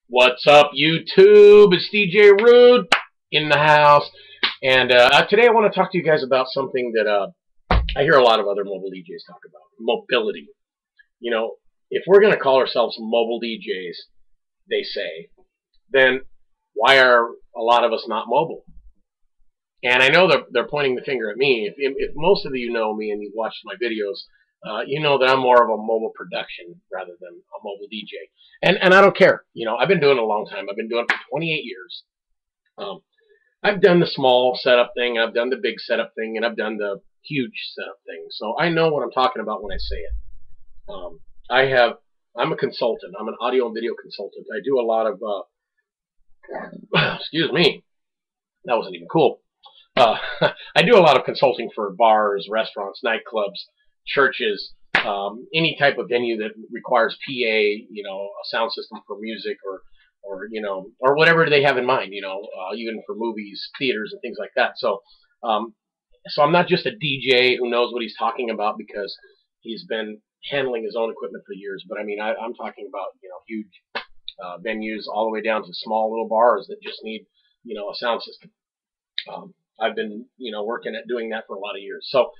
What's up, YouTube? It's DJ RuDe in the house, and today I want to talk to you guys about something that I hear a lot of other mobile DJs talk about: mobility. You know, if we're going to call ourselves mobile DJs, they say, then why are a lot of us not mobile? And I know they're pointing the finger at me. If most of you know me and you've watched my videos, you know that I'm more of a mobile production rather than a mobile DJ. And I don't care. You know, I've been doing it a long time. I've been doing it for 28 years. Um, I've done the small setup thing, I've done the big setup thing, and I've done the huge setup thing. So I know what I'm talking about when I say it. Um, I have. I'm a consultant. I'm an audio and video consultant. I do a lot of. Excuse me. That wasn't even cool. Uh, I do a lot of consulting for bars, restaurants, nightclubs, churches, any type of venue that requires PA, you know, a sound system for music or you know, or whatever they have in mind, you know, even for movies, theaters, and things like that. Um, so I'm not just a DJ who knows what he's talking about because he's been handling his own equipment for years. But I mean, I'm talking about, you know, huge venues all the way down to small little bars that just need, you know, a sound system. I've been, you know, working at doing that for a lot of years. So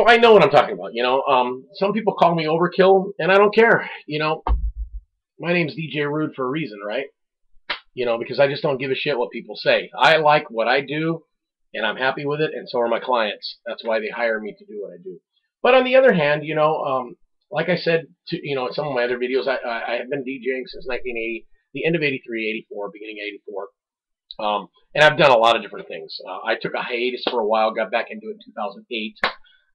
I know what I'm talking about. You know, some people call me overkill, and I don't care. You know, my name's DJ RuDe for a reason, right? You know, because I just don't give a shit what people say. I like what I do, and I'm happy with it, and so are my clients. That's why they hire me to do what I do. But on the other hand, you know, like I said, you know, in some of my other videos, I have been DJing since 1980, the end of '83, '84, beginning of '84. And I've done a lot of different things. I took a hiatus for a while, got back into it in 2008,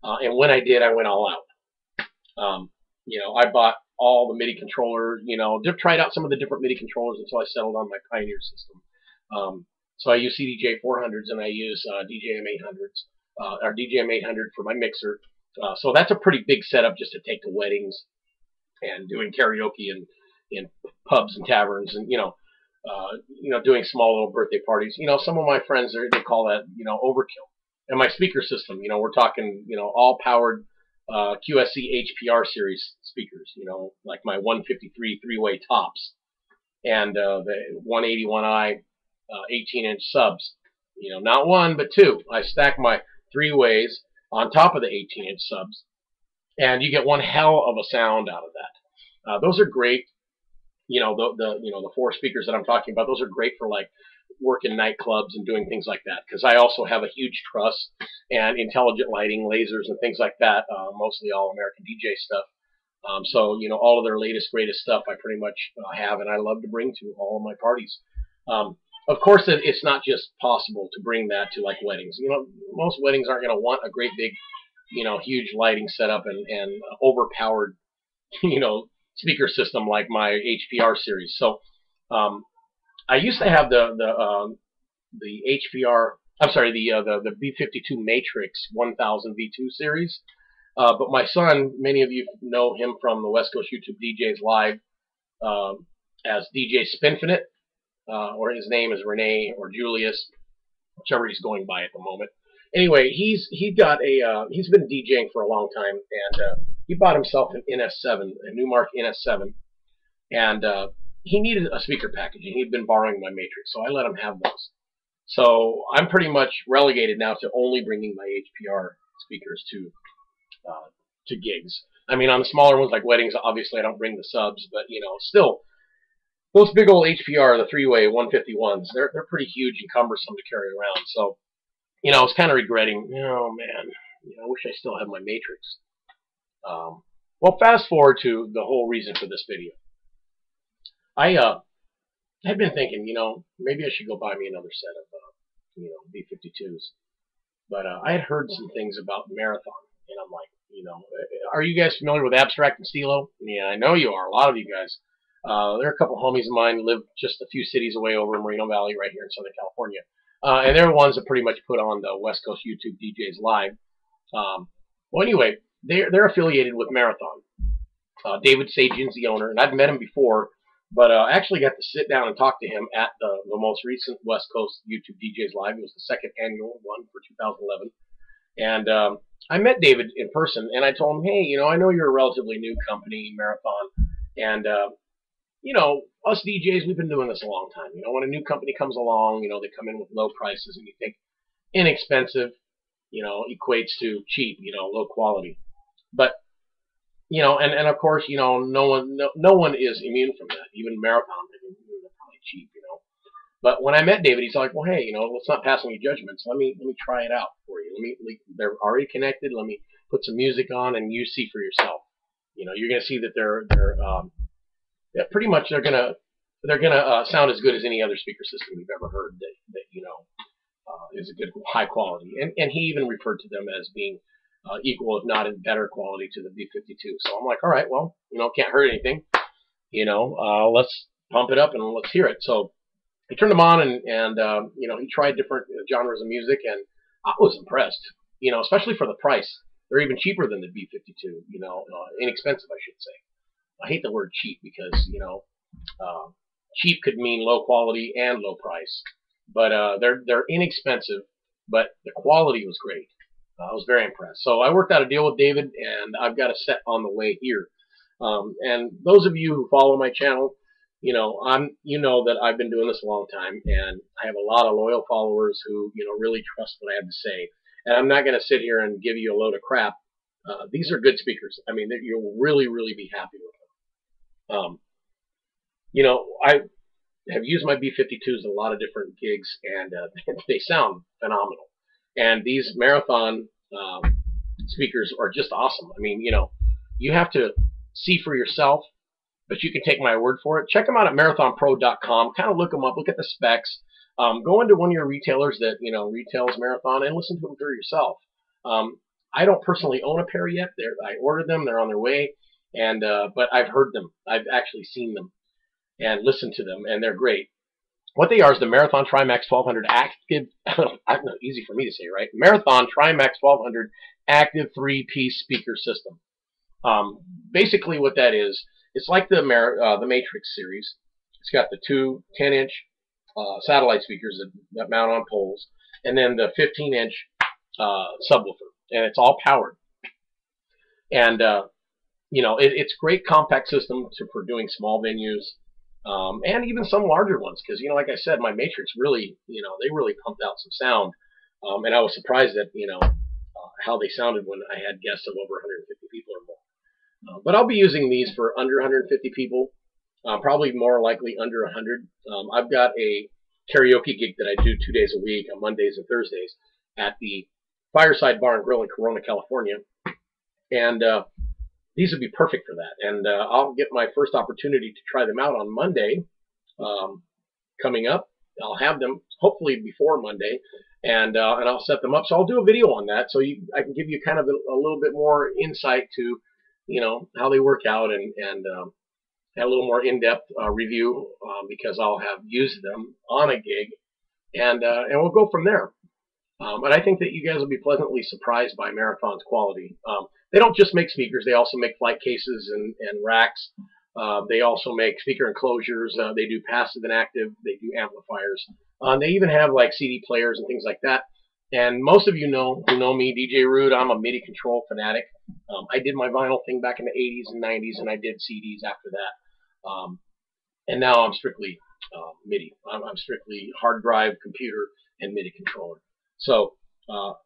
and when I did, I went all out. You know, I bought all the MIDI controllers. You know, tried out some of the different MIDI controllers until I settled on my Pioneer system. So I use CDJ 400s and I use DJM 800s or DJM 800 for my mixer. So that's a pretty big setup just to take to weddings and doing karaoke in pubs and taverns, and you know, doing small little birthday parties. You know, some of my friends they call that, you know, overkill. And my speaker system, you know, we're talking, you know, all powered QSC HPR series speakers. You know, like my 153 three-way tops and the 181i 18-inch subs. You know, not one but two. I stack my three ways on top of the 18-inch subs, and you get one hell of a sound out of that. Those are great. You know, the four speakers that I'm talking about, those are great for like working nightclubs and doing things like that, because I also have a huge truss and intelligent lighting, lasers, and things like that, mostly all American DJ stuff. So, you know, all of their latest, greatest stuff I pretty much have, and I love to bring to all of my parties. Of course, it's not just possible to bring that to like weddings. You know, most weddings aren't going to want a great big, you know, huge lighting setup and overpowered, you know, speaker system like my HPR series. So I used to have the HPR. I'm sorry, the B52 Matrix 1000 V2 series. But my son, many of you know him from the West Coast YouTube DJs Live as DJ Spinfinite, or his name is Renee or Julius, whichever he's going by at the moment. Anyway, he's been DJing for a long time, and he bought himself an NS7, a Newmark NS7, and he needed a speaker package, and he'd been borrowing my Matrix, so I let him have those. So I'm pretty much relegated now to only bringing my HPR speakers to gigs. I mean, on the smaller ones like weddings, obviously I don't bring the subs, but you know, still those big old HPR, the three-way 151s, they're pretty huge and cumbersome to carry around. So you know, I was kind of regretting, oh man, you know, I wish I still had my Matrix. Well, fast forward to the whole reason for this video. I had been thinking, you know, maybe I should go buy me another set of, you know, B52s. But I had heard some things about Marathon, and I'm like, you know, are you guys familiar with Abstract and Stilo? Yeah, I know you are. A lot of you guys. There are a couple homies of mine who live just a few cities away over in Moreno Valley, right here in Southern California. And they're the ones that pretty much put on the West Coast YouTube DJs Live. Well, anyway, they're affiliated with Marathon. David Sajian's the owner, and I've met him before, but I actually got to sit down and talk to him at the most recent West Coast YouTube DJs Live. It was the second annual one for 2011. And I met David in person, and I told him, hey, you know, I know you're a relatively new company, Marathon, and us DJs, we've been doing this a long time. When a new company comes along, they come in with low prices, and you think inexpensive, equates to cheap, low quality. But and of course, no one is immune from that. Even Marathon, they're probably cheap. But when I met David, he's like, well, hey, let's not pass any judgments. Let me try it out for you. They're already connected. Let me put some music on, and you see for yourself. You're gonna see that yeah, pretty much they're gonna sound as good as any other speaker system you've ever heard that is a good high quality. And he even referred to them as being equal, if not in better quality, to the B52. So I'm like, all right, well, can't hurt anything. Let's pump it up and let's hear it. So he turned them on, and he tried different genres of music, and I was impressed. Especially for the price. They're even cheaper than the B52. Inexpensive, I should say. I hate the word cheap because cheap could mean low quality and low price, but they're inexpensive, but the quality was great. I was very impressed. So I worked out a deal with David, and I've got a set on the way here. And those of you who follow my channel, that I've been doing this a long time, and I have a lot of loyal followers who really trust what I have to say. And I'm not going to sit here and give you a load of crap. These are good speakers. I mean, you'll really, really be happy with them. I have used my B52s in a lot of different gigs, and they sound phenomenal. And these Marathon speakers are just awesome. I mean, you have to see for yourself, but you can take my word for it. Check them out at marathonpro.com. Kind of look them up, look at the specs. Go into one of your retailers that retails Marathon and listen to them for yourself. I don't personally own a pair yet. I ordered them. They're on their way, and but I've heard them. I've actually seen them and listened to them, and they're great. What they are is the Marathon TriMax-1200 active. Easy for me to say, right? Marathon TriMax-1200 active 3-piece speaker system. Basically, what that is, it's like the Matrix series. It's got the two 10-inch satellite speakers that mount on poles, and then the 15-inch subwoofer, and it's all powered. And it's a great compact system for doing small venues, and even some larger ones, because like I said, my Matrix really, they really pumped out some sound, and I was surprised at how they sounded when I had guests of over 150 people or more. But I'll be using these for under 150 people, probably more likely under 100. I've got a karaoke gig that I do 2 days a week on Mondays and Thursdays at the Fireside Bar and Grill in Corona, California, and these would be perfect for that. And I'll get my first opportunity to try them out on Monday coming up. I'll have them hopefully before Monday, and I'll set them up. So I'll do a video on that, so I can give you kind of a little bit more insight to how they work out, and a little more in-depth review because I'll have used them on a gig, and we'll go from there. But I think that you guys will be pleasantly surprised by Marathon's quality. They don't just make speakers; they also make flight cases and racks. They also make speaker enclosures. They do passive and active. They do amplifiers. They even have like CD players and things like that. And most of you who know me, DJ RuDe, I'm a MIDI control fanatic. I did my vinyl thing back in the 80s and 90s, and I did CDs after that. And now I'm strictly MIDI. I'm strictly hard drive, computer, and MIDI controller. So,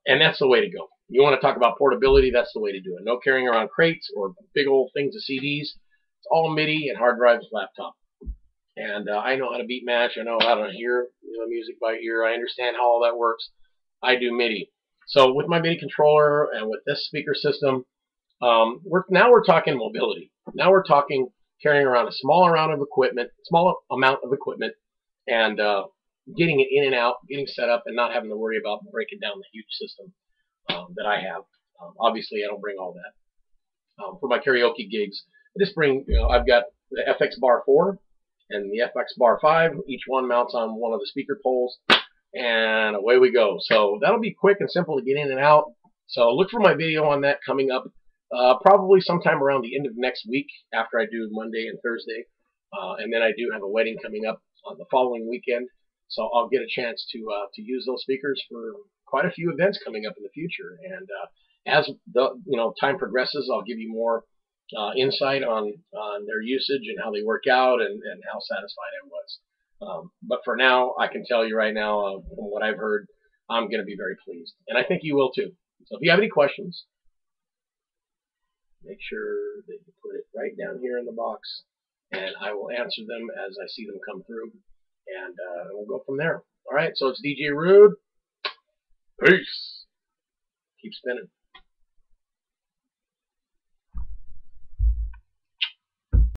and that's the way to go. You want to talk about portability, that's the way to do it. No carrying around crates or big old things of CDs. It's all MIDI and hard drives, laptop. And I know how to beat match. I know how to hear music by ear. I understand how all that works. I do MIDI. So with my MIDI controller and with this speaker system, now we're talking mobility. Now we're talking carrying around a small amount of equipment, and getting it in and out, getting set up, and not having to worry about breaking down the huge system that I have. Obviously, I don't bring all that. For my karaoke gigs, I just bring, I've got the FX Bar 4 and the FX Bar 5. Each one mounts on one of the speaker poles, and away we go. So that'll be quick and simple to get in and out. So look for my video on that coming up probably sometime around the end of next week after I do Monday and Thursday. And then I do have a wedding coming up on the following weekend. So I'll get a chance to use those speakers for quite a few events coming up in the future. And as the time progresses, I'll give you more insight on their usage and how they work out and how satisfied I was. But for now, I can tell you right now, from what I've heard, I'm going to be very pleased, and I think you will too. So if you have any questions, make sure that you put it right down here in the box, and I will answer them as I see them come through, and we'll go from there. All right, so it's DJ RuDe. Peace. Keep spinning.